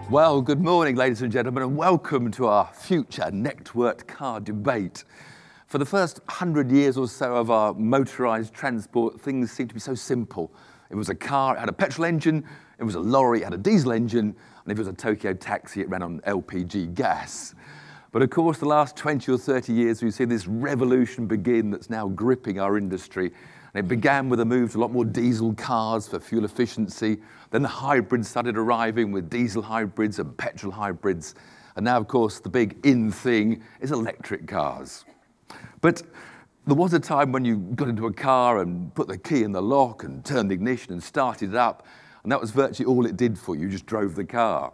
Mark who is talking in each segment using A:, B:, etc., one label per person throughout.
A: Well, good morning, ladies and gentlemen, and welcome to our future networked car debate. For the first 100 years or so of our motorised transport, things seemed to be so simple. It was a car, it had a petrol engine, it was a lorry, it had a diesel engine, and if it was a Tokyo taxi, it ran on LPG gas. But of course, the last 20 or 30 years, we've seen this revolution begin that's now gripping our industry. And it began with a move to a lot more diesel cars for fuel efficiency. Then the hybrids started arriving with diesel hybrids and petrol hybrids. And now, of course, the big in thing is electric cars. But there was a time when you got into a car and put the key in the lock and turned the ignition and started it up. And that was virtually all it did for you. You just drove the car.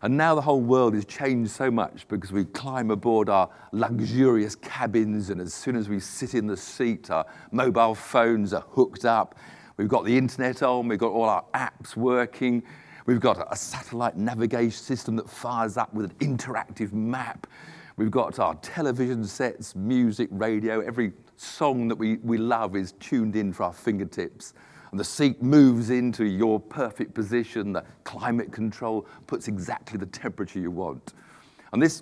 A: And now the whole world has changed so much because we climb aboard our luxurious cabins, and as soon as we sit in the seat, our mobile phones are hooked up. We've got the internet on, we've got all our apps working. We've got a satellite navigation system that fires up with an interactive map. We've got our television sets, music, radio. Every song that we love is tuned in for our fingertips. And the seat moves into your perfect position. The climate control puts exactly the temperature you want. And this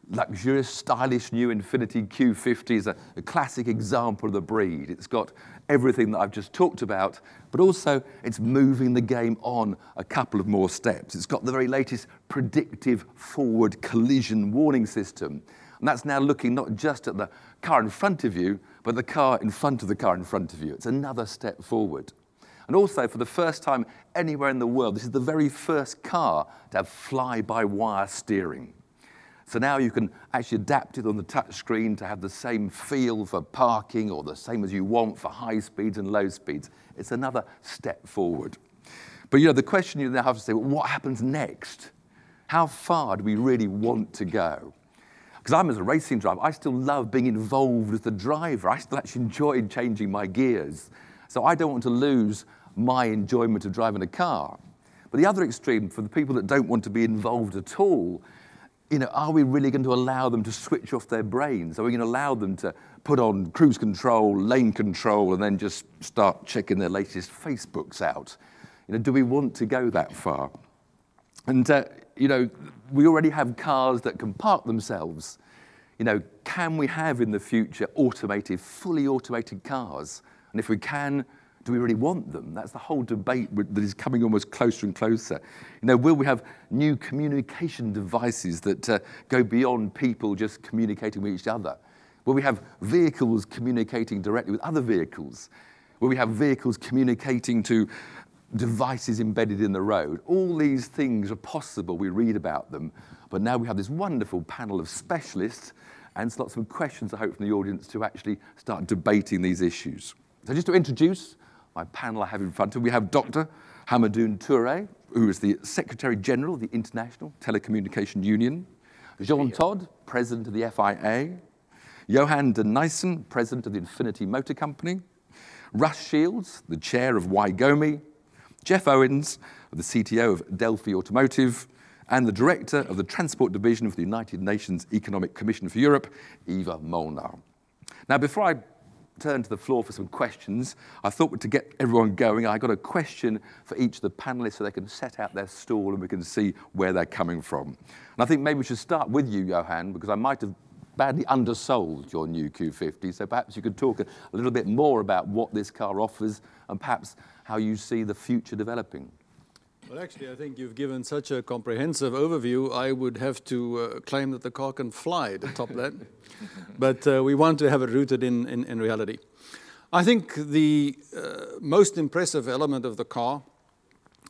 A: luxurious, stylish new Infiniti Q50 is a classic example of the breed. It's got everything that I've just talked about, but also it's moving the game on a couple of more steps. It's got the very latest predictive forward collision warning system. And that's now looking not just at the car in front of you, but the car in front of the car in front of you. It's another step forward. And also, for the first time anywhere in the world, this is the very first car to have fly-by-wire steering. So now you can actually adapt it on the touch screen to have the same feel for parking or the same as you want for high speeds and low speeds. It's another step forward. But you know, the question you now have to say, well, what happens next? How far do we really want to go? Because I'm as a racing driver, I still love being involved with the driver. I still actually enjoy changing my gears. So I don't want to lose my enjoyment of driving a car. But the other extreme, for the people that don't want to be involved at all, you know, are we really going to allow them to switch off their brains? Are we going to allow them to put on cruise control, lane control, and then just start checking their latest Facebooks out? You know, do we want to go that far? And, you know, we already have cars that can park themselves. You know, can we have in the future automated, fully automated cars? And if we can, do we really want them? That's the whole debate that is coming almost closer and closer. You know, will we have new communication devices that go beyond people just communicating with each other? Will we have vehicles communicating directly with other vehicles? Will we have vehicles communicating to devices embedded in the road? All these things are possible. We read about them. But now we have this wonderful panel of specialists and lots of questions, I hope, from the audience to actually start debating these issues. So just to introduce my panel I have in front of me, we have Dr. Hamadoun Touré, who is the Secretary-General of the International Telecommunication Union, Jean Todt, President of the FIA, Johan de Nysschen, President of the Infiniti Motor Company, Russ Shields, the Chair of Ygomi, Jeff Owens, the CTO of Delphi Automotive, and the Director of the Transport Division of the United Nations Economic Commission for Europe, Eva Molnar. Now, before I turn to the floor for some questions, I thought to get everyone going, I got a question for each of the panelists so they can set out their stall and we can see where they're coming from. And I think maybe we should start with you, Johan, because I might have badly undersold your new Q50, so perhaps you could talk a little bit more about what this car offers and perhaps how you see the future developing.
B: Well, actually, I think you've given such a comprehensive overview, I would have to claim that the car can fly to top that. But we want to have it rooted in reality. I think the most impressive element of the car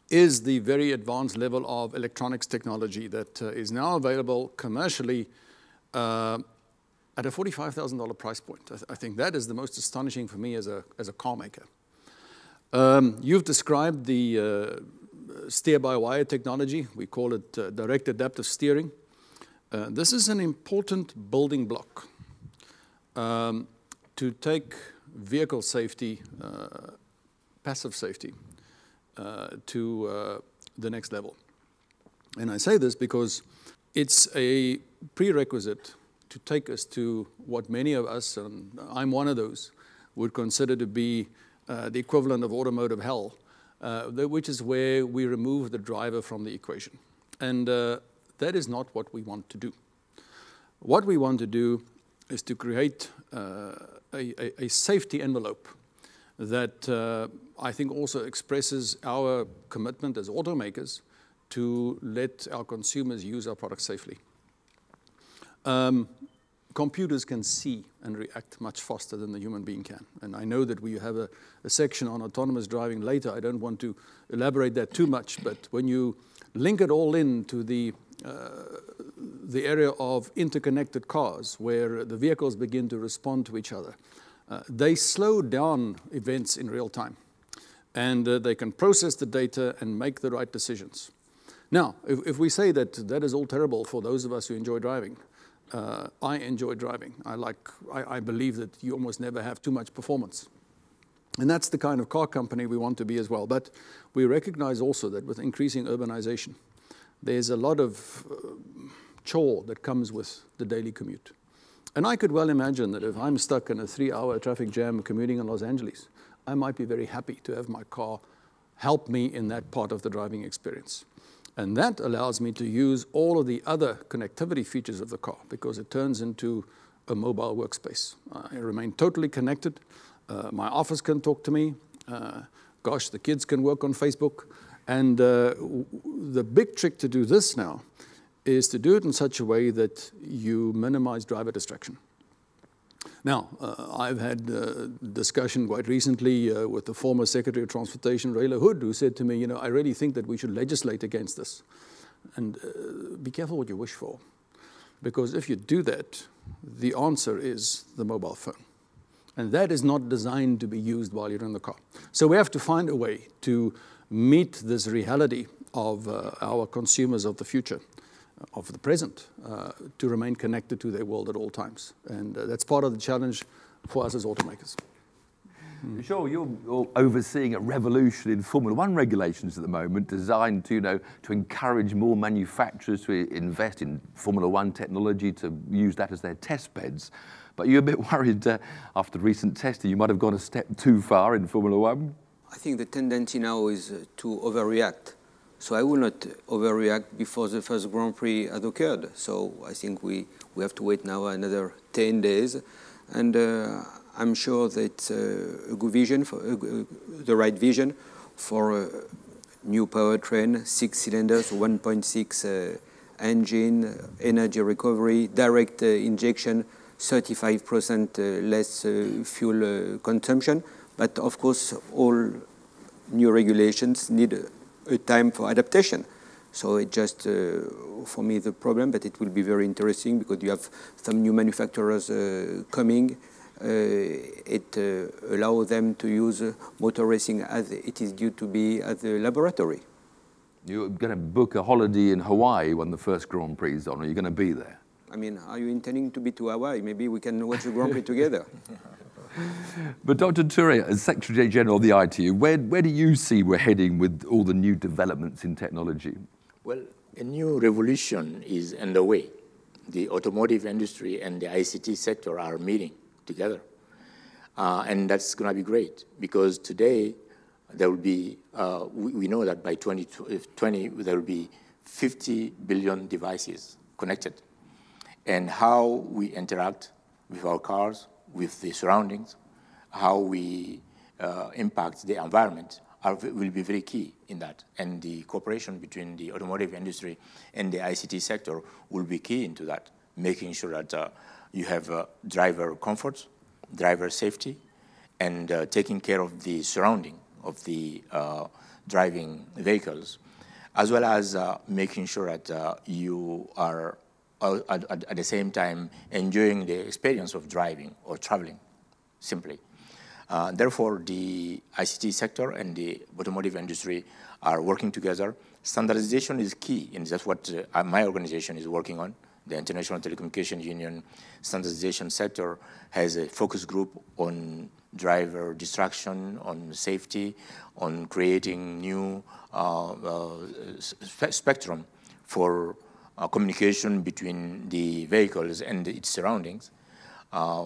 B: is the very advanced level of electronics technology that is now available commercially at a $45,000 price point. I think that is the most astonishing for me as a car maker. You've described the steer-by-wire technology. We call it direct adaptive steering. This is an important building block to take vehicle safety, passive safety, to the next level. And I say this because it's a prerequisite to take us to what many of us, and I'm one of those, would consider to be the equivalent of automotive hell, which is where we remove the driver from the equation. And that is not what we want to do. What we want to do is to create a safety envelope that I think also expresses our commitment as automakers to let our consumers use our products safely. Computers can see and react much faster than the human being can. And I know that we have a section on autonomous driving later. I don't want to elaborate that too much, but when you link it all into the area of interconnected cars, where the vehicles begin to respond to each other, they slow down events in real time. And they can process the data and make the right decisions. Now, if we say that that is all terrible for those of us who enjoy driving, I enjoy driving. I believe that you almost never have too much performance. And that's the kind of car company we want to be as well. But we recognize also that with increasing urbanization, there's a lot of chore that comes with the daily commute. And I could well imagine that if I'm stuck in a 3-hour traffic jam commuting in Los Angeles, I might be very happy to have my car help me in that part of the driving experience. And that allows me to use all of the other connectivity features of the car because it turns into a mobile workspace. I remain totally connected. My office can talk to me. Gosh, the kids can work on Facebook. And the big trick to do this now is to do it in such a way that you minimize driver distraction. Now, I've had a discussion quite recently with the former Secretary of Transportation, Ray LaHood, who said to me, I really think that we should legislate against this. And be careful what you wish for. Because if you do that, the answer is the mobile phone. And that is not designed to be used while you're in the car. So we have to find a way to meet this reality of our consumers of the future, of the present, to remain connected to their world at all times. And that's part of the challenge for us as automakers.
A: Sure, you're overseeing a revolution in Formula One regulations at the moment, designed to, to encourage more manufacturers to invest in Formula One technology, to use that as their test beds. But you're a bit worried after recent testing, you might have gone a step too far in Formula One?
C: I think the tendency now is to overreact. So I will not overreact before the first Grand Prix had occurred. So I think we have to wait now another 10 days. And I'm sure that a good vision, the right vision for a new powertrain, 6 cylinders, 1.6 engine, energy recovery, direct injection, 35% less fuel consumption. But of course, all new regulations need a time for adaptation. So it just, for me, the problem, but it will be very interesting because you have some new manufacturers coming. It allows them to use motor racing as it is due to be at the laboratory.
A: You're going to book a holiday in Hawaii when the first Grand Prix is on. Are you going to be there?
C: I mean, are you intending to be to Hawaii? Maybe we can watch the Grand Prix together.
A: But Dr. Touré, as Secretary-General of the ITU, where do you see we're heading with all the new developments in technology?
D: Well, a new revolution is underway. The automotive industry and the ICT sector are meeting together. And that's going to be great because today there will be, we know that by 2020 there will be 50 billion devices connected. And how we interact with our cars, with the surroundings, how we impact the environment will be very key in that. And the cooperation between the automotive industry and the ICT sector will be key into that, making sure that you have driver comfort, driver safety, and taking care of the surrounding of the driving vehicles, as well as making sure that you are at the same time enjoying the experience of driving or traveling, simply. Therefore, the ICT sector and the automotive industry are working together. Standardization is key, and that's what my organization is working on. The International Telecommunication Union Standardization Sector has a focus group on driver distraction, on safety, on creating new spectrum for communication between the vehicles and its surroundings,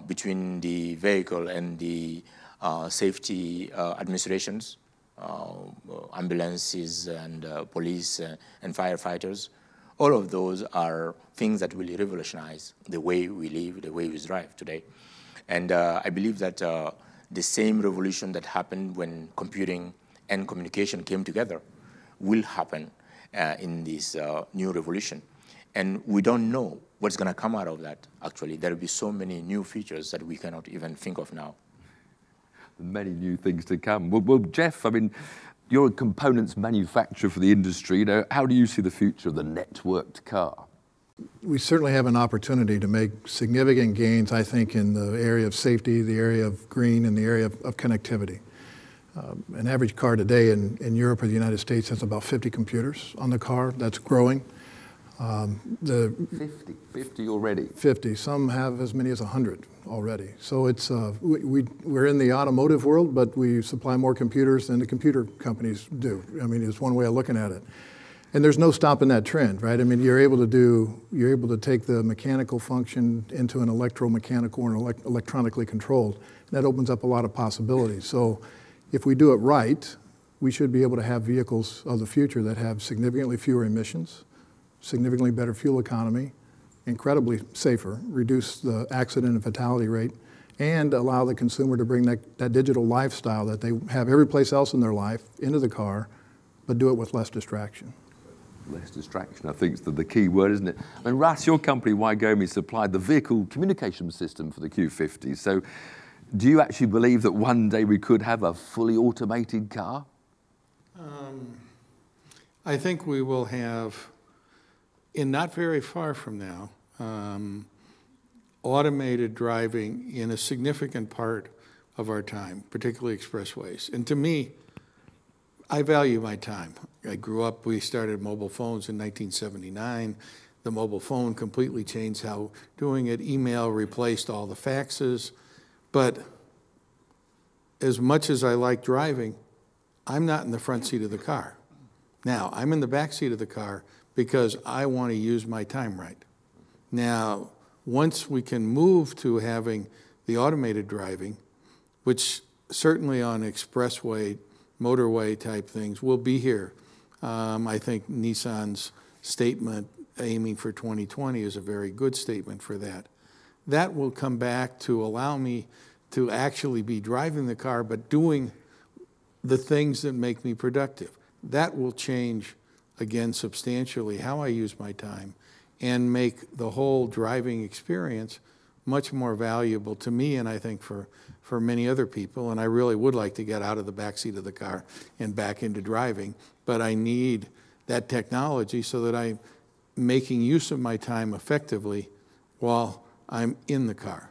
D: between the vehicle and the safety administrations, ambulances and police and firefighters, All of those are things that will revolutionize the way we live, the way we drive today. And I believe that the same revolution that happened when computing and communication came together will happen in this new revolution. And we don't know what's going to come out of that, actually. There will be so many new features that we cannot even think of now.
A: Many new things to come. Well, Jeff, I mean, you're a components manufacturer for the industry. You know, how do you see the future of the networked car?
E: We certainly have an opportunity to make significant gains, I think, in the area of safety, the area of green, and the area of connectivity. An average car today in Europe or the United States has about 50 computers on the car. That's growing.
A: 50 already?
E: 50. Some have as many as 100 already. So it's, we're in the automotive world, but we supply more computers than the computer companies do. I mean, it's one way of looking at it. And there's no stopping that trend, right? I mean, you're able to take the mechanical function into an electromechanical or an electronically controlled. That opens up a lot of possibilities. So if we do it right, we should be able to have vehicles of the future that have significantly fewer emissions, significantly better fuel economy, incredibly safer, reduce the accident and fatality rate, and allow the consumer to bring that digital lifestyle that they have every place else in their life into the car, but do it with less distraction.
A: Less distraction, I think, is the key word, isn't it? I mean, Russ, your company, Ygomi, supplied the vehicle communication system for the Q50. So do you actually believe that one day we could have a fully automated car?
B: I think we will have, in not very far from now, automated driving in a significant part of our time, particularly expressways. And to me, I value my time. I grew up, we started mobile phones in 1979. The mobile phone completely changed how doing it. Email replaced all the faxes. But as much as I like driving, I'm not in the front seat of the car. Now, I'm in the back seat of the car because I want to use my time right. Now, once we can move to having the automated driving, which certainly on expressway, motorway type things will be here. I think Nissan's statement aiming for 2020 is a very good statement for that. That will come back to allow me to actually be driving the car, but doing the things that make me productive. That will change, again, substantially how I use my time and make the whole driving experience much more valuable to me and I think for many other people. And I really would like to get out of the backseat of the car and back into driving, but I need that technology so that I'm making use of my time effectively while I'm in the car.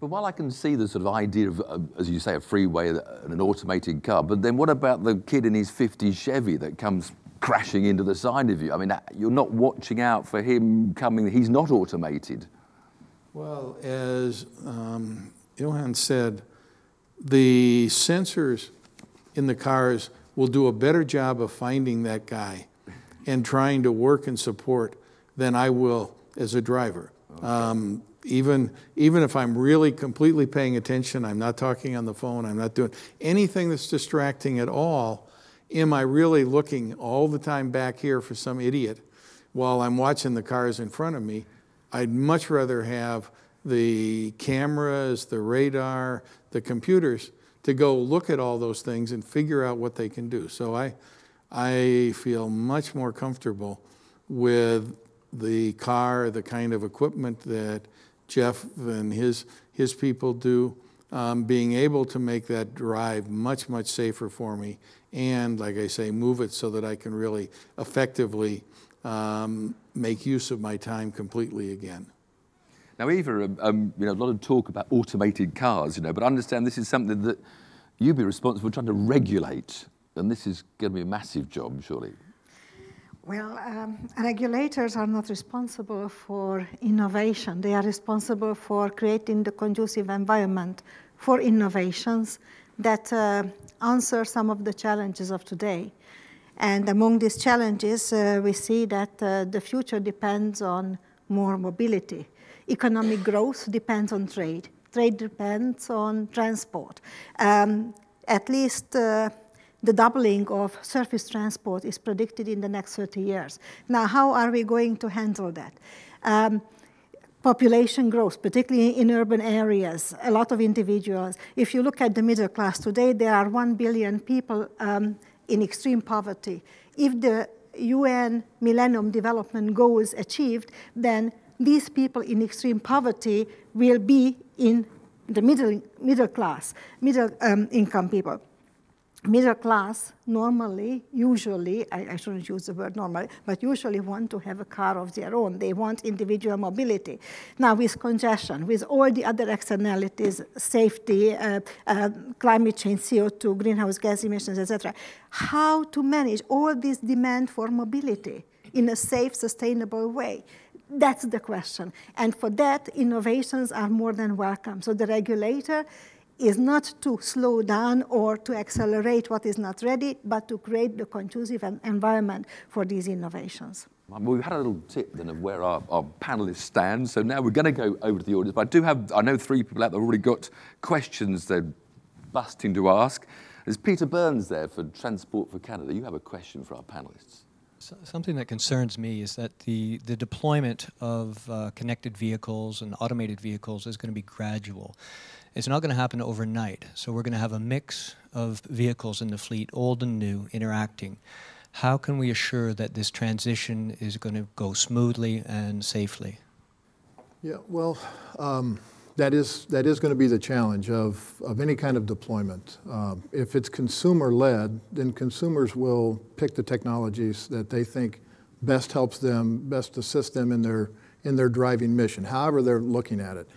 A: But while I can see the sort of idea of, as you say, a freeway and an automated car, but then what about the kid in his 50s Chevy that comes crashing into the side of you? I mean, you're not watching out for him coming, he's not automated.
B: Well, as Johan said, the sensors in the cars will do a better job of finding that guy and trying to work and support than I will as a driver. Okay. Even if I'm really completely paying attention, I'm not talking on the phone, I'm not doing anything that's distracting at all, am I really looking all the time back here for some idiot while I'm watching the cars in front of me? I'd much rather have the cameras, the radar, the computers to go look at all those things and figure out what they can do. So I feel much more comfortable with the car, the kind of equipment that Jeff and his people do, being able to make that drive much, much safer for me and, like I say, move it so that I can really effectively make use of my time completely again.
A: Now, Eva, you know, a lot of talk about automated cars, you know, but I understand this is something that you'd be responsible for trying to regulate, and this is going to be a massive job, surely.
F: Well, regulators are not responsible for innovation. They are responsible for creating the conducive environment for innovations that answer some of the challenges of today. And among these challenges, we see that the future depends on more mobility. Economic growth depends on trade. Trade depends on transport. At least the doubling of surface transport is predicted in the next 30 years. Now, how are we going to handle that? Population growth, particularly in urban areas, a lot of individuals. If you look at the middle class today, there are 1 billion people in extreme poverty. If the UN Millennium Development Goals achieved, then these people in extreme poverty will be in the middle class, middle income people. Middle class normally, usually, I shouldn't use the word normally, but usually want to have a car of their own. They want individual mobility. Now with congestion, with all the other externalities, safety, climate change, CO2, greenhouse gas emissions, etc., how to manage all this demand for mobility in a safe, sustainable way? That's the question. And for that, innovations are more than welcome. So the regulator is not to slow down or to accelerate what is not ready, but to create the conducive environment for these innovations.
A: Well, we've had a little tip then of where our panellists stand, so now we're going to go over to the audience. But I know 3 people out there already got questions they're busting to ask. There's Peter Burns there for Transport for Canada. You have a question for our panellists.
G: Something that concerns me is that the deployment of connected vehicles and automated vehicles is going to be gradual. It's not going to happen overnight. So we're going to have a mix of vehicles in the fleet, old and new, interacting. How can we assure that this transition is going to go smoothly and safely?
E: Yeah, well, that is going to be the challenge of any kind of deployment. If it's consumer-led, then consumers will pick the technologies that they think best helps them, best assist them in their driving mission, however they're looking at it.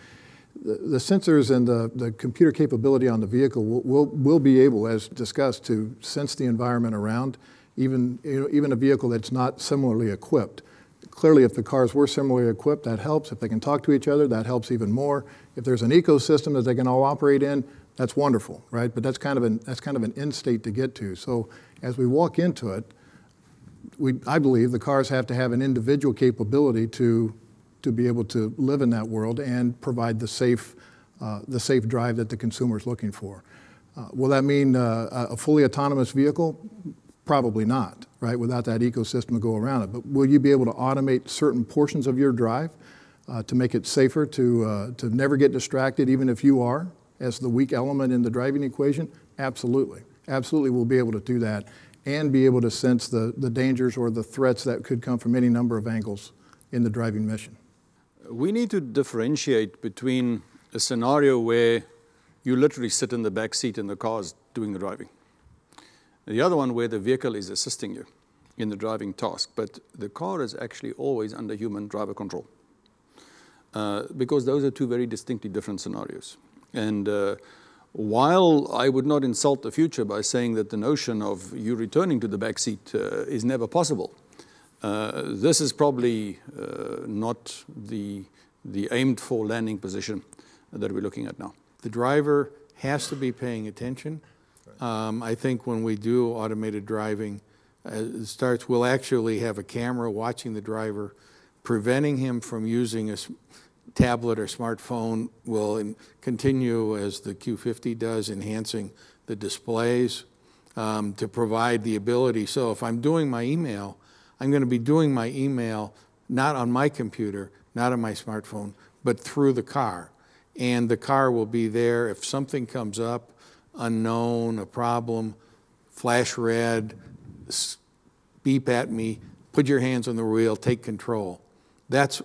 E: The sensors and the computer capability on the vehicle will be able, as discussed, to sense the environment around, even a vehicle that's not similarly equipped. Clearly, if the cars were similarly equipped, that helps. If they can talk to each other, that helps even more. If there's an ecosystem that they can all operate in, that's wonderful, right? But that's kind of an end state to get to. So as we walk into it, I believe the cars have to have an individual capability to be able to live in that world and provide the safe drive that the consumer is looking for. Will that mean a fully autonomous vehicle? Probably not, right, without that ecosystem to go around it. But will you be able to automate certain portions of your drive to make it safer, to never get distracted, even if you are, as the weak element in the driving equation? Absolutely. Absolutely we'll be able to do that and be able to sense the dangers or the threats that could come from any number of angles in the driving mission.
B: We need to differentiate between a scenario where you literally sit in the back seat and the car is doing the driving. The other one where the vehicle is assisting you in the driving task, but the car is actually always under human driver control. Because those are 2 very distinctly different scenarios. And while I would not insult the future by saying that the notion of you returning to the back seat is never possible, this is probably not the aimed for landing position that we're looking at now.
H: The driver has to be paying attention. I think when we do automated driving, we'll actually have a camera watching the driver, preventing him from using a tablet or smartphone. Will continue as the Q50 does, enhancing the displays to provide the ability. So if I'm doing my email, I'm going to be doing my email not on my computer, not on my smartphone, but through the car. And the car will be there if something comes up, unknown, a problem, flash red, beep at me, put your hands on the wheel, take control. That's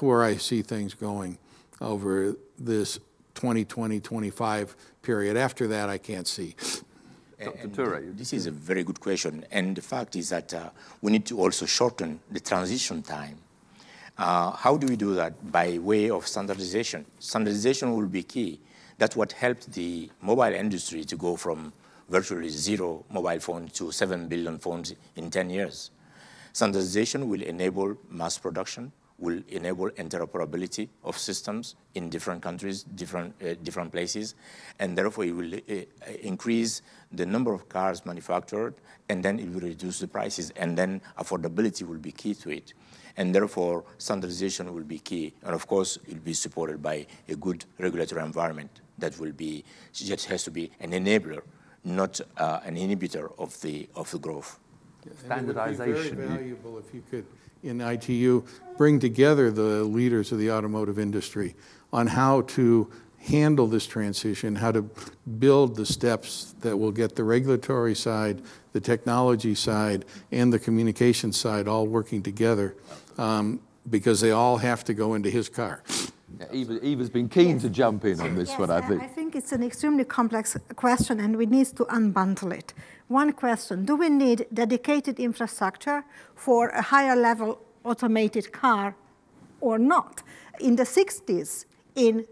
H: where I see things going over this 2020-25 period. After that, I can't see.
D: Dr. Touré. This is a very good question. And the fact is that we need to also shorten the transition time. How do we do that? By way of standardization. Standardization will be key. That's what helped the mobile industry to go from virtually 0 mobile phones to 7 billion phones in 10 years. Standardization will enable mass production, will enable interoperability of systems in different countries, different places, and therefore it will increase the number of cars manufactured, and then it will reduce the prices, and then affordability will be key to it. And therefore, standardization will be key. And of course, it will be supported by a good regulatory environment that will be, just has to be an enabler not an inhibitor of the growth.
A: Standardization.
H: It would be very valuable if you could, in ITU, bring together the leaders of the automotive industry on how to handle this transition, how to build the steps that will get the regulatory side, the technology side, and the communication side all working together, because they all have to go into his car.
A: Yeah, Eva's been keen to jump in on this one, I think.
F: I think it's an extremely complex question, and we need to unbundle it. One question, do we need dedicated infrastructure for a higher level automated car or not? In the 60s, in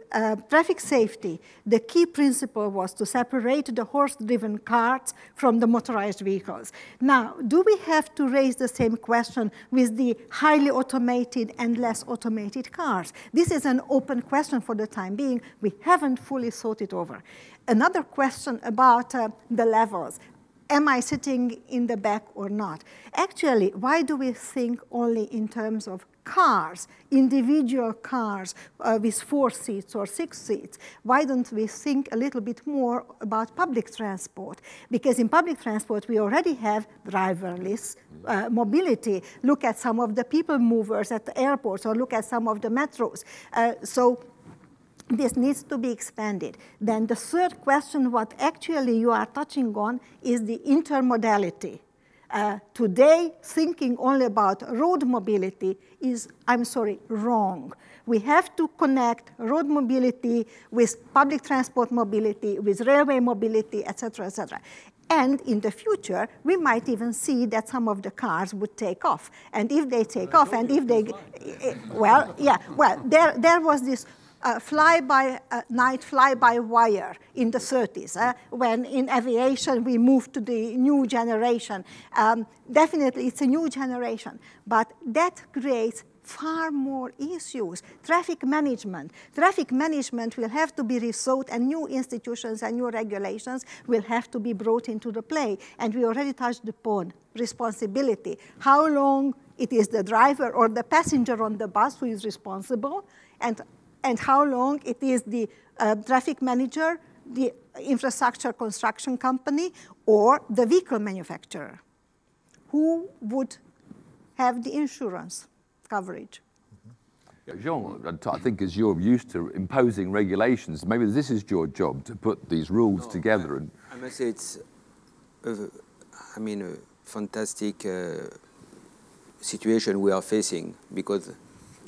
F: traffic safety, the key principle was to separate the horse-driven cars from the motorized vehicles. Now, do we have to raise the same question with the highly automated and less automated cars? This is an open question for the time being. We haven't fully thought it over. Another question about the levels. Am I sitting in the back or not? Actually, why do we think only in terms of cars, individual cars with 4 seats or 6 seats? Why don't we think a little bit more about public transport? Because in public transport, we already have driverless mobility. Look at some of the people movers at the airports, or look at some of the metros. So this needs to be expanded. Then the third question, what actually you are touching on, is the intermodality. Today, thinking only about road mobility is, I'm sorry, wrong. We have to connect road mobility with public transport mobility, with railway mobility, et cetera, et cetera. And in the future, we might even see that some of the cars would take off. And if they take off, and if they, well, yeah, well, there was this fly-by-night, fly-by-wire in the 30s, when in aviation we moved to the new generation. Definitely, it's a new generation, but that creates far more issues. Traffic management will have to be rethought, and new institutions and new regulations will have to be brought into the play. And we already touched upon responsibility. How long it is the driver or the passenger on the bus who is responsible, and how long it is the traffic manager, the infrastructure construction company, or the vehicle manufacturer. Who would have the insurance coverage?
A: Jean, I think as you're used to imposing regulations, maybe this is your job to put these rules together.
C: I must say it's, a fantastic situation we are facing, because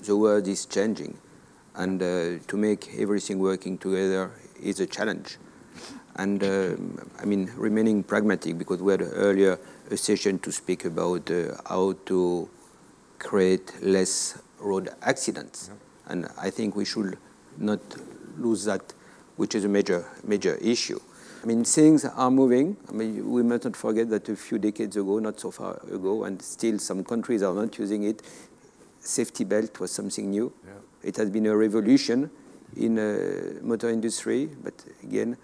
C: the world is changing. And to make everything working together is a challenge. And remaining pragmatic, because we had earlier a session to speak about how to create less road accidents. Yeah. And I think we should not lose that, which is a major issue. Things are moving. We must not forget that a few decades ago, not so far ago, and still some countries are not using it, safety belt was something new. Yeah. It has been a revolution in the motor industry, but again,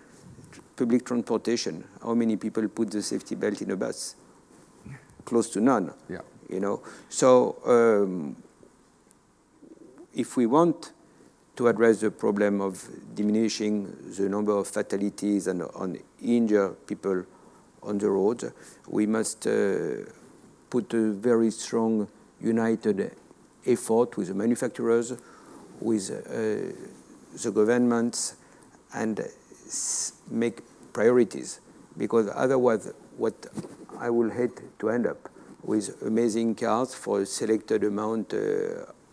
C: public transportation. How many people put the safety belt in a bus? Close to none. Yeah. So if we want to address the problem of diminishing the number of fatalities and injured people on the road, we must put a very strong, united effort with the manufacturers, with the governments, and make priorities. Because otherwise, what I will hate to end up with amazing cars for a selected amount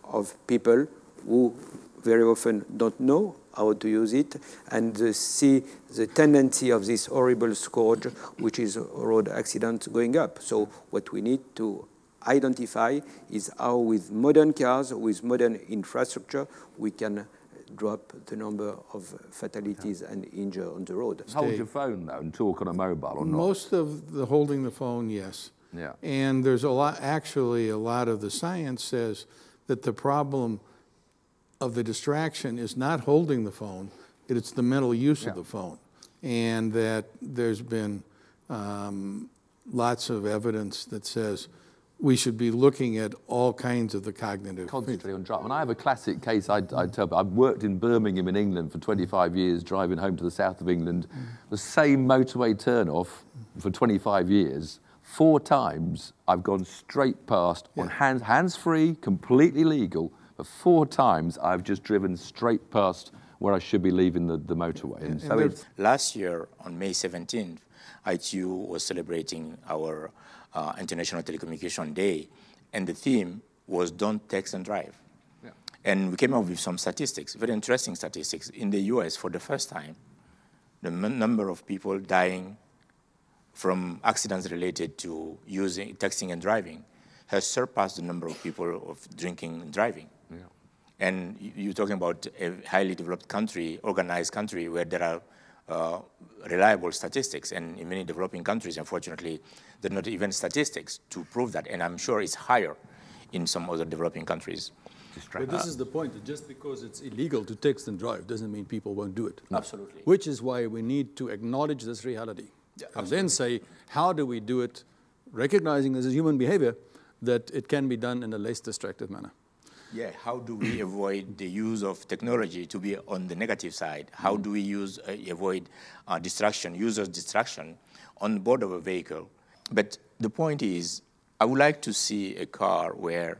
C: of people who very often don't know how to use it, and see the tendency of this horrible scourge, which is road accidents, going up. So what we need to identify is how, with modern cars, with modern infrastructure, we can drop the number of fatalities and injury on the road.
A: Hold your phone, though, and talk on a mobile or not?
H: Most of the holding the phone, yes. Yeah. And there's a lot of the science says that the problem of the distraction is not holding the phone, it's the mental use of the phone. And that there's been lots of evidence that says we should be looking at all kinds of the cognitive.
A: Concentrating on driving. And I have a classic case I tell you. I've worked in Birmingham in England for 25 years, driving home to the south of England. The same motorway turn-off for 25 years. 4 times I've gone straight past on hands-free, completely legal, but 4 times I've just driven straight past where I should be leaving the motorway. And so it's...
D: Last year, on May 17th, ITU was celebrating our International Telecommunication Day, and the theme was Don't Text and Drive. Yeah. And we came up with some statistics, very interesting statistics. In the US, for the first time, the number of people dying from accidents related to using texting and driving has surpassed the number of people of drinking and driving. Yeah. And you're talking about a highly developed country, organized country, where there are reliable statistics. And in many developing countries, unfortunately, there are not even statistics to prove that. And I'm sure it's higher in some other developing countries.
B: But this is the point, that just because it's illegal to text and drive doesn't mean people won't do it.
D: Absolutely.
B: Which is why we need to acknowledge this reality. Yeah, and then say, how do we do it, recognizing this as human behavior, that it can be done in a less distractive manner.
D: Yeah, how do we avoid the use of technology to be on the negative side? How do we avoid distraction, user distraction on board of a vehicle? But the point is, I would like to see a car where,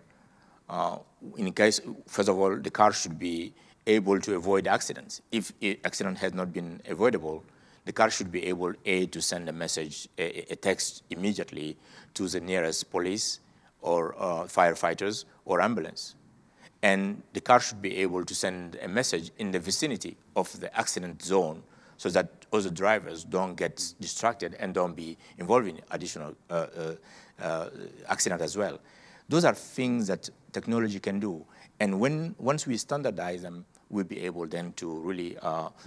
D: in case, first of all, the car should be able to avoid accidents. If an accident has not been avoidable, the car should be able, A, to send a message, a text immediately to the nearest police or firefighters or ambulance. And the car should be able to send a message in the vicinity of the accident zone so that other drivers don't get distracted and don't be involved in additional accident as well. Those are things that technology can do. And once we standardize them, we'll be able then to really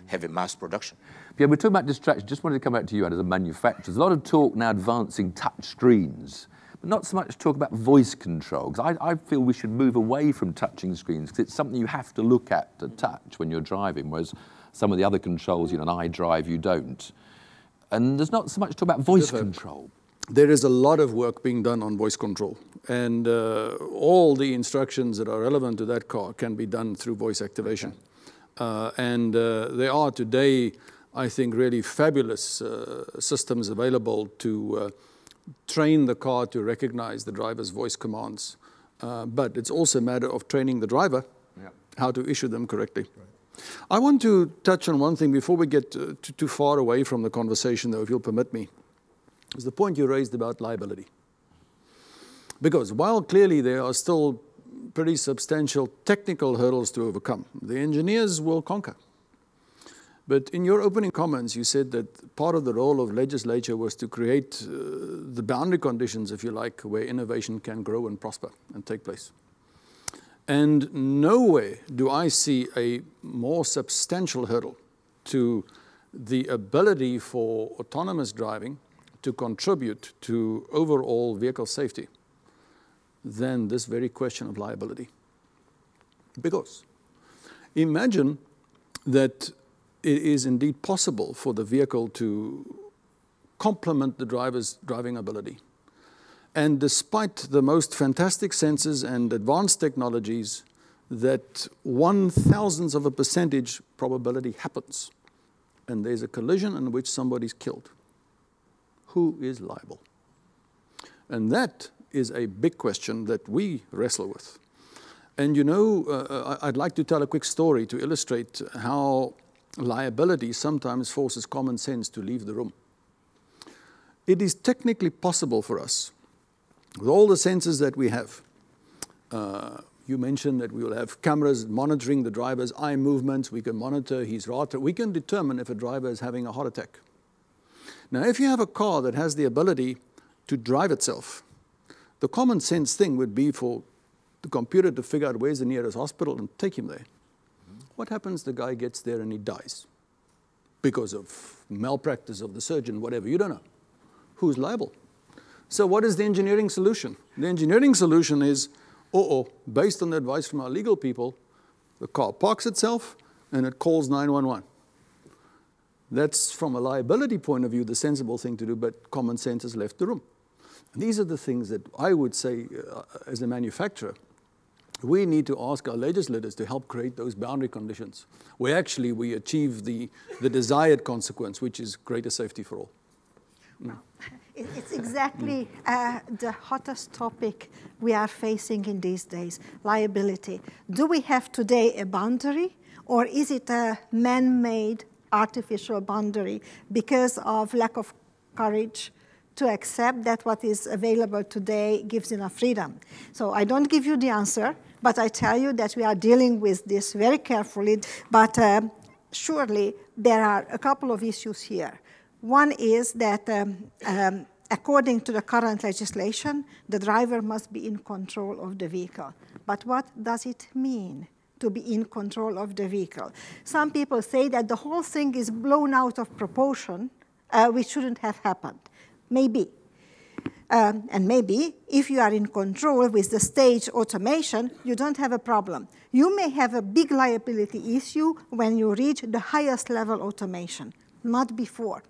D: have a mass production.
A: Yeah, we're talking about distraction. Just wanted to come back to you, Ed, as a manufacturer. There's a lot of talk now advancing touch screens, but not so much talk about voice control. Because I feel we should move away from touching screens, because it's something you have to look at to touch when you're driving, whereas some of the other controls, you know, an iDrive, you don't. And there's not so much talk about voice control.
B: There is a lot of work being done on voice control, and all the instructions that are relevant to that car can be done through voice activation. There are today, I think, really fabulous systems available to train the car to recognize the driver's voice commands. But it's also a matter of training the driver how to issue them correctly. Right. I want to touch on one thing before we get too far away from the conversation, though, if you'll permit me. Is the point you raised about liability. Because while clearly there are still pretty substantial technical hurdles to overcome, the engineers will conquer. But in your opening comments, you said that part of the role of legislature was to create the boundary conditions, if you like, where innovation can grow and prosper and take place. And nowhere do I see a more substantial hurdle to the ability for autonomous driving to contribute to overall vehicle safety than this very question of liability. Because imagine that it is indeed possible for the vehicle to complement the driver's driving ability. And despite the most fantastic sensors and advanced technologies, that 1/1000th of a percentage probability happens, and there's a collision in which somebody's killed. Who is liable? And that is a big question that we wrestle with. And you know, I'd like to tell a quick story to illustrate how liability sometimes forces common sense to leave the room. It is technically possible for us, with all the sensors that we have. You mentioned that we will have cameras monitoring the driver's eye movements. We can monitor his heart rate. We can determine if a driver is having a heart attack. Now, if you have a car that has the ability to drive itself, the common sense thing would be for the computer to figure out where's the nearest hospital and take him there. What happens? The guy gets there and he dies because of malpractice of the surgeon, whatever. You don't know. Who's liable? So what is the engineering solution? The engineering solution is, based on the advice from our legal people, the car parks itself and it calls 911. That's, from a liability point of view, the sensible thing to do, but common sense has left the room. These are the things that I would say, as a manufacturer, we need to ask our legislators to help create those boundary conditions where actually we achieve the desired consequence, which is greater safety for all.
F: Well, it's exactly the hottest topic we are facing in these days, liability. Do we have today a boundary, or is it a man-made artificial boundary because of lack of courage to accept that what is available today gives enough freedom? So I don't give you the answer, but I tell you that we are dealing with this very carefully. But surely there are a couple of issues here. One is that according to the current legislation, the driver must be in control of the vehicle. But what does it mean to be in control of the vehicle? Some people say that the whole thing is blown out of proportion, which shouldn't have happened. Maybe. And maybe if you are in control with the stage automation, you don't have a problem. You may have a big liability issue when you reach the highest level automation, not before.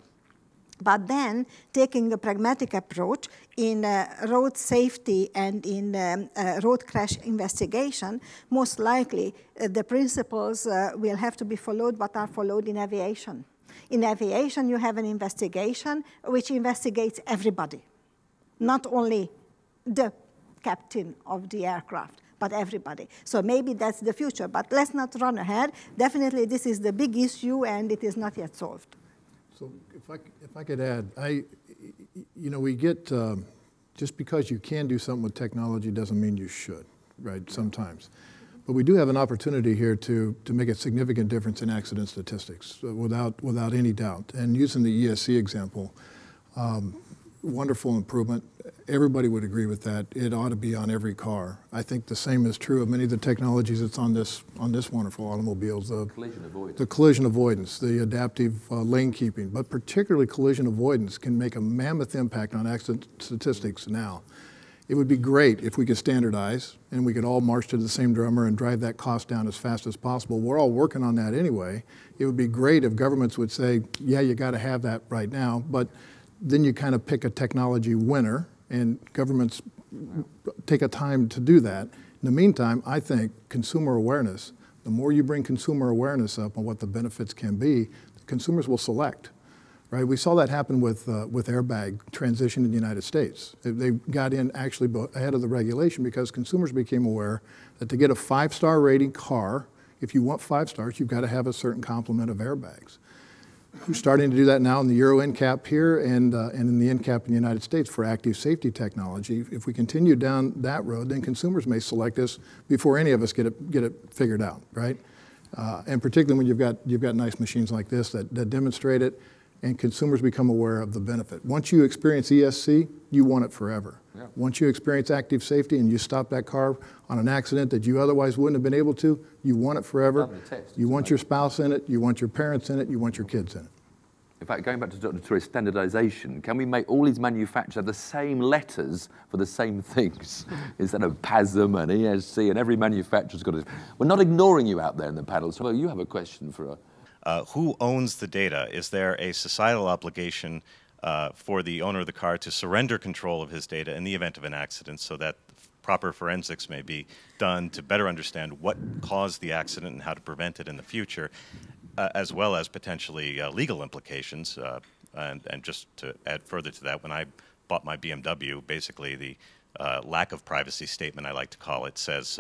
F: But then, taking a pragmatic approach in road safety and in road crash investigation, most likely the principles will have to be followed what are followed in aviation. In aviation, you have an investigation which investigates everybody, not only the captain of the aircraft, but everybody. So maybe that's the future, but let's not run ahead. Definitely this is the big issue and it is not yet solved.
E: So if I could add, we get, just because you can do something with technology doesn't mean you should, right, sometimes. But we do have an opportunity here to make a significant difference in accident statistics, without any doubt. And using the ESC example, wonderful improvement. Everybody would agree with that. It ought to be on every car. I think the same is true of many of the technologies that's on this wonderful automobiles. The collision avoidance, the adaptive lane keeping, but particularly collision avoidance can make a mammoth impact on accident statistics now. It would be great if we could standardize and we could all march to the same drummer and drive that cost down as fast as possible. We're all working on that anyway. It would be great if governments would say, yeah, you got to have that right now, but then you kind of pick a technology winner and governments take a time to do that. In the meantime, I think consumer awareness, the more you bring consumer awareness up on what the benefits can be, consumers will select. Right, we saw that happen with airbag transition in the United States. They got in actually ahead of the regulation because consumers became aware that to get a 5-star rating car, if you want 5 stars, you've got to have a certain complement of airbags. We're starting to do that now in the Euro NCAP here and in the NCAP in the United States for active safety technology. If we continue down that road, then consumers may select us before any of us get it figured out, right? And particularly when you've got nice machines like this that demonstrate it, and consumers become aware of the benefit. Once you experience ESC, you want it forever. Yeah. Once you experience active safety and you stop that car on an accident that you otherwise wouldn't have been able to, you want it forever. You want your spouse in it, you want your parents in it, you want your kids in it.
A: In fact, going back to Dr. Touré, standardization, can we make all these manufacturers have the same letters for the same things instead of PASM and ESC, and every manufacturer's got it? We're not ignoring you out there in the panel, so you have a question for us.
I: Who owns the data? Is there a societal obligation for the owner of the car to surrender control of his data in the event of an accident so that proper forensics may be done to better understand what caused the accident and how to prevent it in the future, as well as potentially legal implications? And just to add further to that, when I bought my BMW, basically the lack of privacy statement, I like to call it, says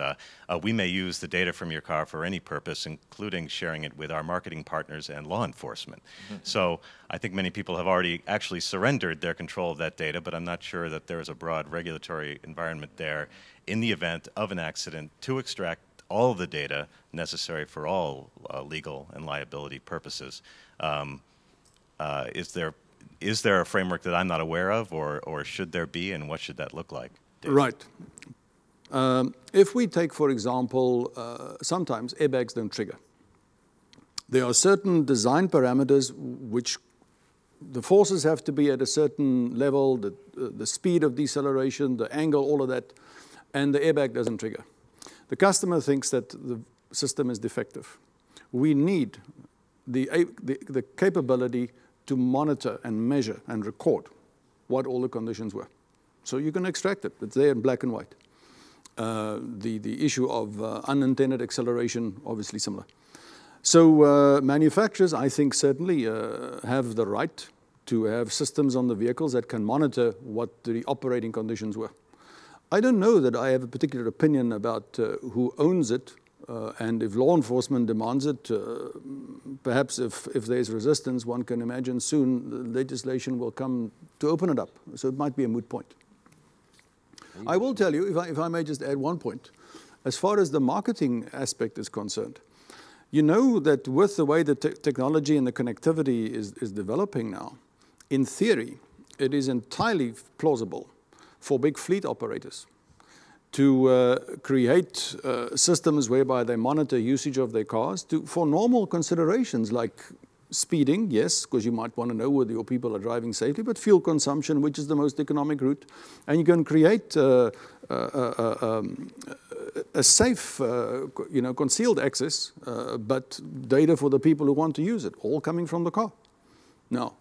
I: we may use the data from your car for any purpose, including sharing it with our marketing partners and law enforcement. Mm-hmm. So I think many people have already actually surrendered their control of that data, but I'm not sure that there is a broad regulatory environment there in the event of an accident to extract all of the data necessary for all legal and liability purposes. Is there a framework that I'm not aware of, or should there be, and what should that look like? Dave?
B: Right. If we take, for example, sometimes airbags don't trigger. There are certain design parameters which the forces have to be at a certain level, the speed of deceleration, the angle, all of that, and the airbag doesn't trigger. The customer thinks that the system is defective. We need the capability to monitor and measure and record what all the conditions were. So you can extract it. It's there in black and white. The issue of unintended acceleration, obviously similar. So manufacturers, I think, certainly have the right to have systems on the vehicles that can monitor what the operating conditions were. I don't know that I have a particular opinion about who owns it, and if law enforcement demands it, perhaps if there's resistance, one can imagine soon the legislation will come to open it up. So it might be a moot point. I will tell you, if I may just add one point, as far as the marketing aspect is concerned, you know that with the way the technology and the connectivity is developing now, in theory, it is entirely plausible for big fleet operators to create systems whereby they monitor usage of their cars for normal considerations like speeding, yes, because you might want to know whether your people are driving safely, but fuel consumption, which is the most economic route. And you can create a safe, concealed access, but data for the people who want to use it, all coming from the car. Now,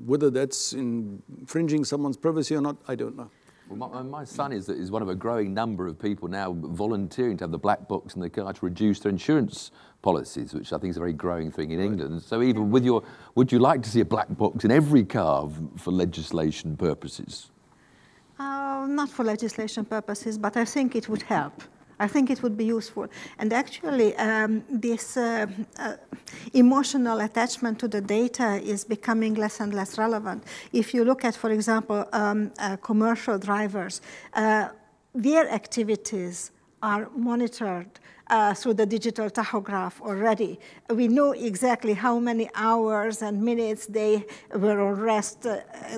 B: whether that's infringing someone's privacy or not, I don't know.
A: Well, my son is one of a growing number of people now volunteering to have the black box in the car to reduce their insurance policies, which I think is a very growing thing in England. So even with would you like to see a black box in every car for legislation purposes?
F: Not for legislation purposes, but I think it would help. I think it would be useful. And actually, this emotional attachment to the data is becoming less and less relevant. If you look at, for example, commercial drivers, their activities are monitored through the digital tachograph already. We know exactly how many hours and minutes they were on rest,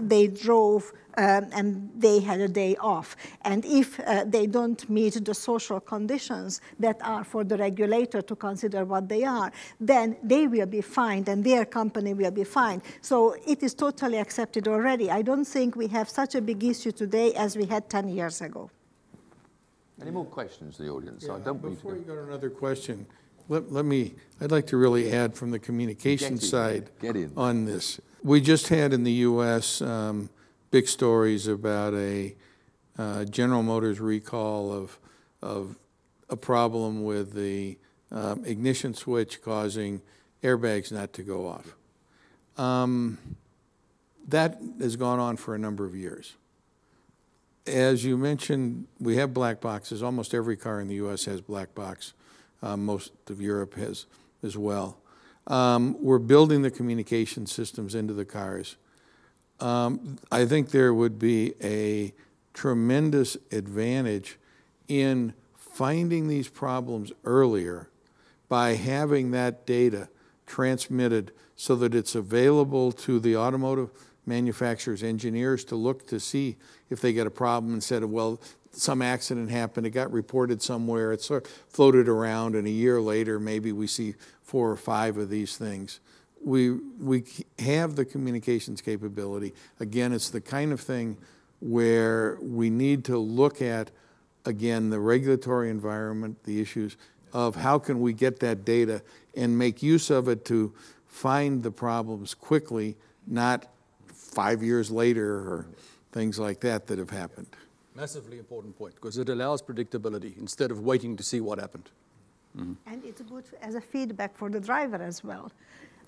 F: they drove, and they had a day off. And if they don't meet the social conditions that are for the regulator to consider what they are, then they will be fined and their company will be fined. So it is totally accepted already. I don't think we have such a big issue today as we had 10 years ago.
A: Any more questions in the audience?
H: Yeah,
A: I don't
H: before you go to another question, I'd like to really add from the communication side on this. We just had in the U.S. Big stories about a General Motors recall of a problem with the ignition switch causing airbags not to go off. That has gone on for a number of years. As you mentioned, we have black boxes. Almost every car in the U.S. has black box. Most of Europe has as well. We're building the communication systems into the cars. I think there would be a tremendous advantage in finding these problems earlier by having that data transmitted so that it's available to the automotive manufacturers, engineers to look to see if they get a problem instead of, well, some accident happened, it got reported somewhere, it sort of floated around, and a year later maybe we see 4 or 5 of these things. We have the communications capability. Again, it's the kind of thing where we need to look at, again, the regulatory environment, the issues of how can we get that data and make use of it to find the problems quickly, not 5 years later or things like that have happened.
B: Massively important point, because it allows predictability instead of waiting to see what happened.
F: Mm-hmm. And it's good as a feedback for the driver as well.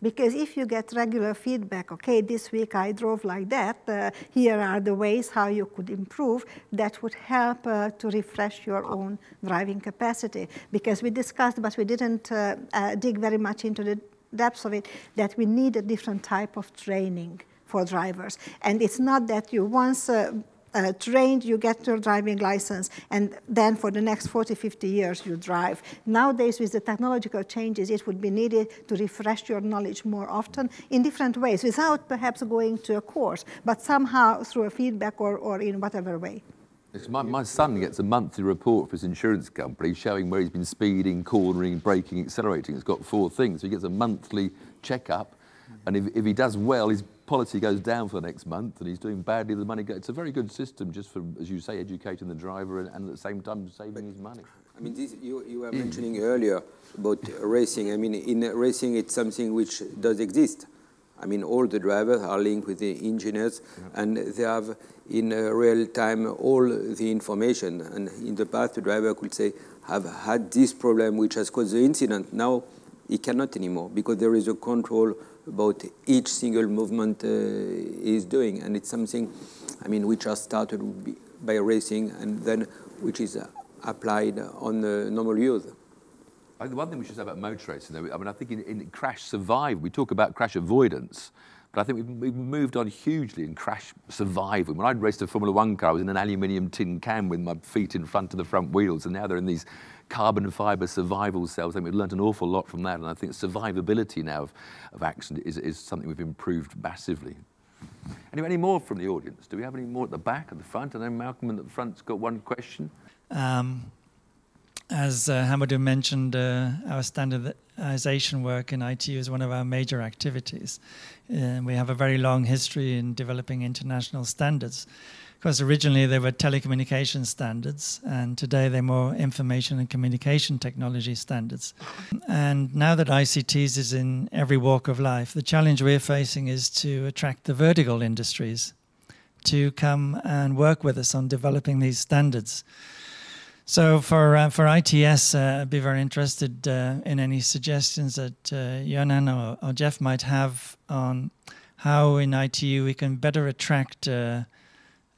F: Because if you get regular feedback, okay, this week I drove like that, here are the ways how you could improve, that would help to refresh your own driving capacity. Because we discussed, but we didn't dig very much into the depths of it, that we need a different type of training for drivers. And it's not that you once trained, you get your driving license, and then for the next 40, 50 years you drive. Nowadays, with the technological changes, it would be needed to refresh your knowledge more often in different ways, without perhaps going to a course, but somehow through a feedback or in whatever way.
A: My son gets a monthly report for his insurance company showing where he's been speeding, cornering, braking, accelerating. It's got 4 things. So he gets a monthly checkup, and if he does well, his policy goes down for the next month, and he's doing badly, the money goes. It's a very good system just for, as you say, educating the driver and at the same time saving his money.
C: I mean, this, you were mentioning earlier about racing. I mean, in racing, it's something which does exist. I mean, all the drivers are linked with the engineers, and they have in real time all the information. And in the past, the driver could say, "I've had this problem which has caused the incident." Now, he cannot anymore because there is a control about each single movement he is doing, and it's something, I mean, which has started by racing and then which is applied on normal use.
A: I think the one thing we should say about motor racing, though, I mean, I think in crash survival, we talk about crash avoidance, but I think we've moved on hugely in crash survival. When I raced a Formula One car, I was in an aluminium tin can with my feet in front of the front wheels, and now they're in these carbon fibre survival cells. I mean, we've learned an awful lot from that, and I think survivability now of accident is something we've improved massively. Anyway, any more from the audience? Do we have any more at the back, at the front? I know Malcolm at the front's got one question.
J: As Hamadoun mentioned, our standardization work in ITU is one of our major activities. We have a very long history in developing international standards. Of course, originally they were telecommunication standards, and today they're more information and communication technology standards. And now that ICTs is in every walk of life, the challenge we're facing is to attract the vertical industries to come and work with us on developing these standards. So for ITS, I'd be very interested in any suggestions that Johan or Jeff might have on how in ITU we can better attract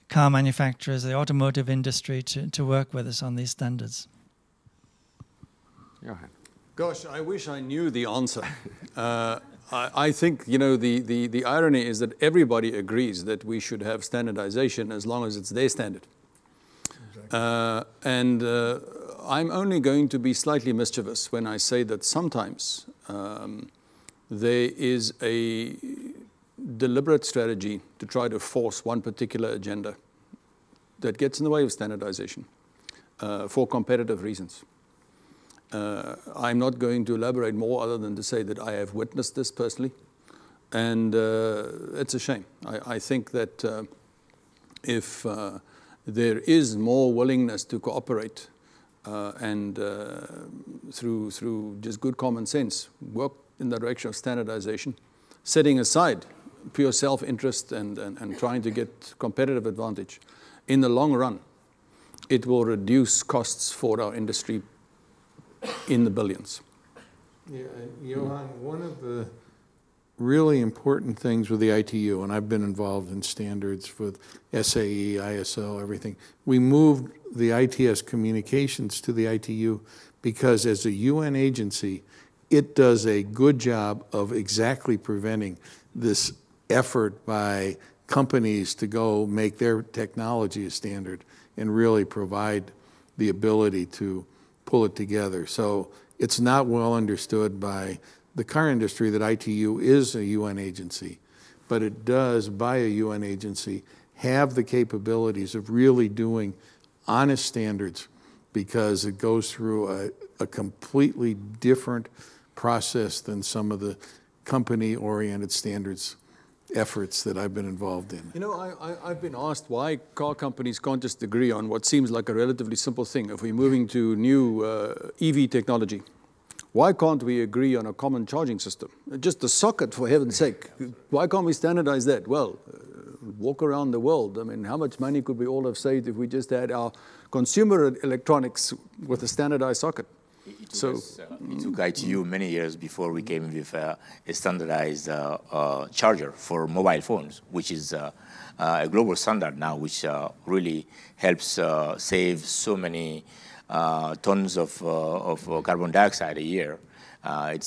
J: car manufacturers, the automotive industry, to work with us on these standards.
A: Johan.
B: Gosh, I wish I knew the answer. I think, you know, the irony is that everybody agrees that we should have standardization as long as it's their standard. And I'm only going to be slightly mischievous when I say that sometimes there is a deliberate strategy to try to force one particular agenda that gets in the way of standardization for competitive reasons. I'm not going to elaborate more other than to say that I have witnessed this personally, and it's a shame. I think that if there is more willingness to cooperate and through just good common sense, work in the direction of standardization, setting aside pure self-interest and trying to get competitive advantage. In the long run, it will reduce costs for our industry in the billions.
H: Yeah, Johan, one of the really important things with the ITU, and I've been involved in standards with SAE, ISO, everything. We moved the ITS communications to the ITU because as a UN agency, it does a good job of exactly preventing this effort by companies to go make their technology a standard and really provide the ability to pull it together. So it's not well understood by the car industry that ITU is a UN agency, but it does, by a UN agency, have the capabilities of really doing honest standards because it goes through a completely different process than some of the company-oriented standards efforts that I've been involved in.
B: You know, I've been asked why car companies can't just agree on what seems like a relatively simple thing. If we're moving to new EV technology, why can't we agree on a common charging system? Just a socket, for heaven's sake. Why can't we standardize that? Well, walk around the world. I mean, how much money could we all have saved if we just had our consumer electronics with a standardized socket?
D: It took ITU many years before we came with a standardized charger for mobile phones, which is a global standard now, which really helps save so many tons of carbon dioxide a year. It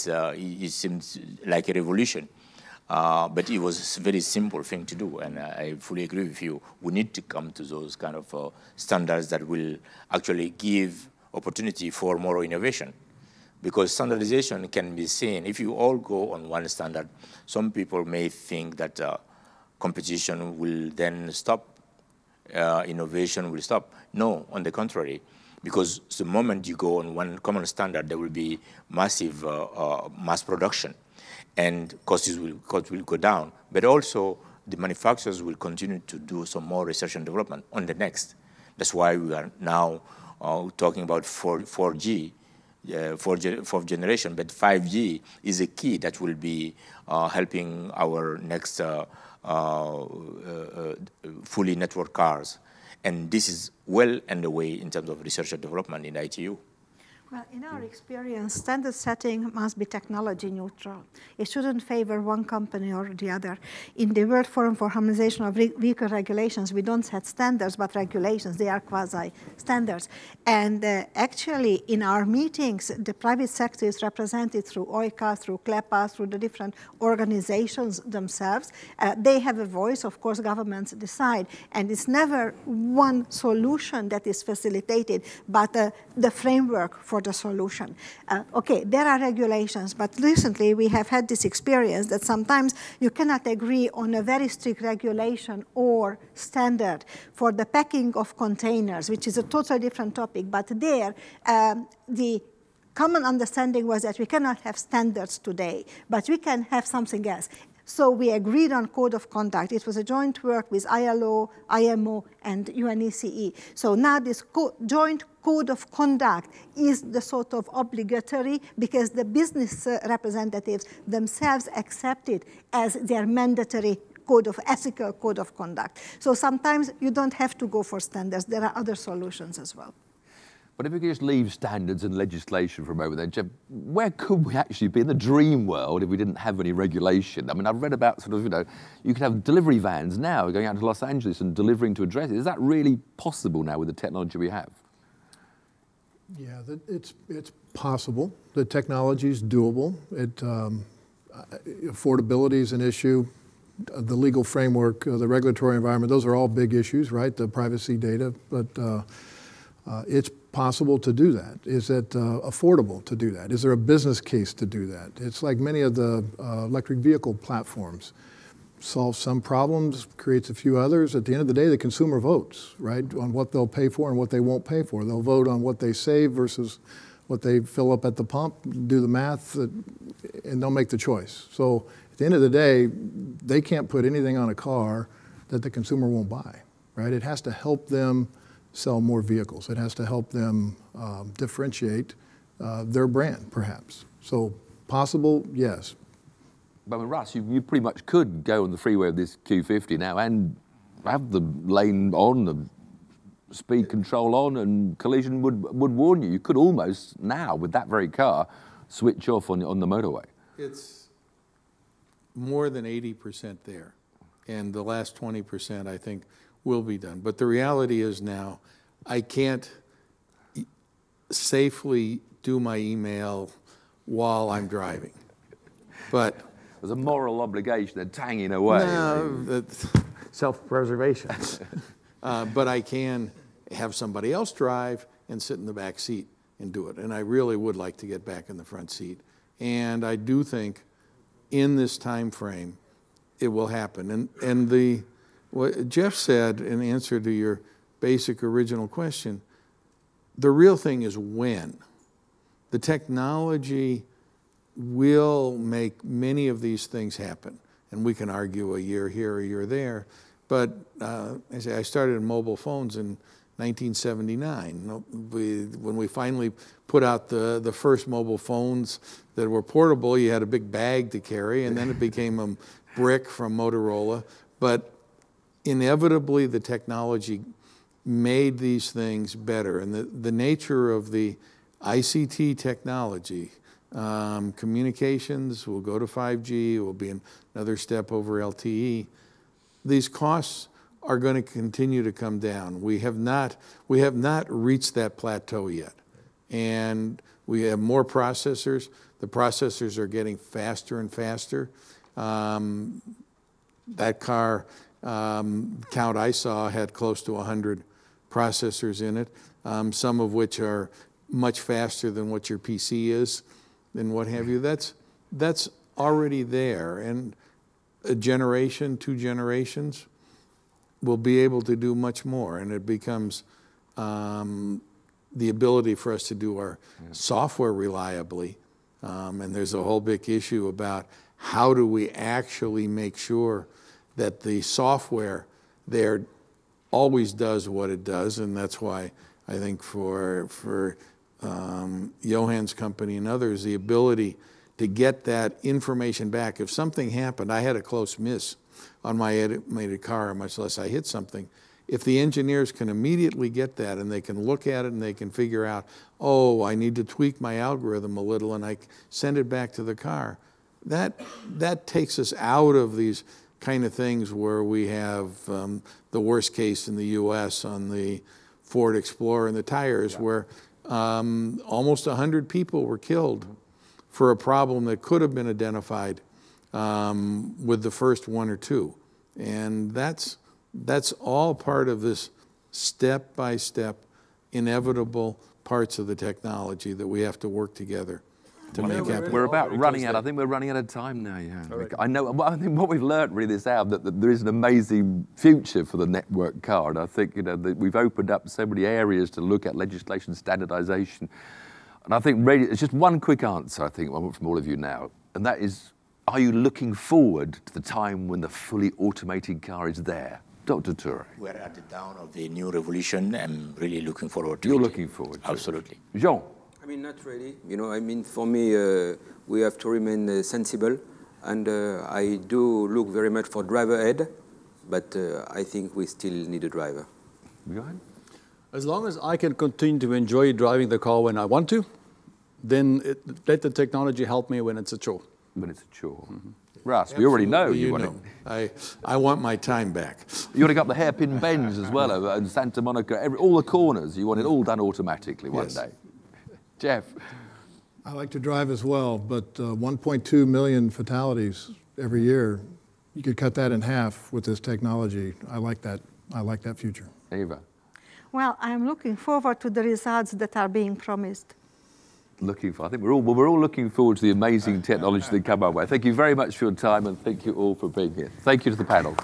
D: seems like a revolution, but it was a very simple thing to do, and I fully agree with you. We need to come to those kind of standards that will actually give opportunity for more innovation, because standardization can be seen. If you all go on one standard, some people may think that competition will then stop, innovation will stop. No, on the contrary, because the moment you go on one common standard, there will be massive mass production, and costs will go down. But also, the manufacturers will continue to do some more research and development on the next. That's why we are now talking about 4G fourth generation, but 5G is a key that will be helping our next fully networked cars. And this is well underway in terms of research and development in ITU.
F: Well, in our experience, standard setting must be technology neutral. It shouldn't favor one company or the other. In the World Forum for Harmonization of Vehicle Regulations, we don't set standards, but regulations. They are quasi-standards. And actually, in our meetings, the private sector is represented through OICA, through CLEPA, through the different organizations themselves. They have a voice. Of course, governments decide. And it's never one solution that is facilitated, but the framework for the solution. Okay, there are regulations, but recently we have had this experience that sometimes you cannot agree on a very strict regulation or standard for the packing of containers, which is a totally different topic, but there the common understanding was that we cannot have standards today, but we can have something else. So we agreed on code of conduct. It was a joint work with ILO, IMO, and UNECE. So now this joint code of conduct is the sort of obligatory because the business representatives themselves accept it as their mandatory ethical code of conduct. So sometimes you don't have to go for standards. There are other solutions as well.
A: But if we could just leave standards and legislation for a moment then, Jeff, where could we actually be in the dream world if we didn't have any regulation? I mean, I've read about sort of, you could have delivery vans now going out to Los Angeles and delivering to addresses. Is that really possible now with the technology we have?
E: Yeah, it's possible. The technology is doable. Affordability is an issue. The legal framework, the regulatory environment, those are all big issues, right? The privacy data, but it's possible to do that. Is it affordable to do that? Is there a business case to do that? It's like many of the electric vehicle platforms. Solves some problems, creates a few others. At the end of the day, the consumer votes, right, on what they'll pay for and what they won't pay for. They'll vote on what they save versus what they fill up at the pump, do the math, and they'll make the choice. So at the end of the day, they can't put anything on a car that the consumer won't buy, right? It has to help them sell more vehicles. It has to help them differentiate their brand, perhaps. So possible, yes.
A: But I mean, Russ, you pretty much could go on the freeway of this Q50 now and have the lane on, the speed control on, and collision would warn you. You could almost now, with that very car, switch off on the motorway.
H: It's more than 80% there. And the last 20%, I think, will be done. But the reality is now, I can't safely do my email while I'm driving. But
A: there's a moral obligation that's hanging away.
H: No, that's self-preservation. But I can have somebody else drive and sit in the back seat and do it. And I really would like to get back in the front seat. And I do think in this time frame, it will happen. And what Jeff said in answer to your basic original question, the real thing is when. The technology will make many of these things happen. And we can argue a year here, a year there. But I started in mobile phones in 1979. When we finally put out the first mobile phones that were portable, you had a big bag to carry, and then it became a brick from Motorola. But inevitably, the technology made these things better. And the nature of the ICT technology, communications will go to 5G, will be another step over LTE. These costs are going to continue to come down. We have not reached that plateau yet. And we have more processors. The processors are getting faster and faster. That car count I saw had close to 100 processors in it, some of which are much faster than what your PC is and what have you. That's already there. And a generation, 2 generations, will be able to do much more. And it becomes the ability for us to do our software reliably. And there's a whole big issue about how do we actually make sure that the software there always does what it does. And that's why I think for Johan's company and others, the ability to get that information back. If something happened, I had a close miss on my automated car, much less I hit something. If the engineers can immediately get that and they can look at it and they can figure out, oh, I need to tweak my algorithm a little, and I send it back to the car, that takes us out of these kind of things where we have the worst case in the US on the Ford Explorer and the tires, where almost 100 people were killed for a problem that could have been identified with the first one or two. And that's all part of this step-by-step, inevitable parts of the technology that we have to work together to make happen.
A: We're about running out. I think we're running out of time now, yeah. Right. I think what we've learned really this hour, that there is an amazing future for the network car. And I think, that we've opened up so many areas to look at legislation, standardization. And I think really, it's just one quick answer, I think, from all of you now. And that is, are you looking forward to the time when the fully automated car is there? Dr. Touré.
D: We're at the dawn of the new revolution. I'm really looking forward to it.
A: You're looking forward to
D: Absolutely.
A: it. Jean?
C: I mean, not really. You know, I mean, for me, we have to remain sensible. And I do look very much for driver ed, but I think we still need a driver.
A: Go ahead.
B: As long as I can continue to enjoy driving the car when I want to, then let the technology help me when it's a chore.
A: When it's a chore. Mm-hmm. Russ, we already know you want
H: it. I want my time back.
A: You want to go up the hairpin bends as well, and Santa Monica, all the corners. You want it all done automatically one day. Jeff?
E: I like to drive as well, but 1.2 million fatalities every year. You could cut that in half with this technology. I like that. I like that future.
A: Eva?
F: Well, I'm looking forward to the results that are being promised.
A: I think we're all looking forward to the amazing technology that come our way. Thank you very much for your time, and thank you all for being here. Thank you to the panel.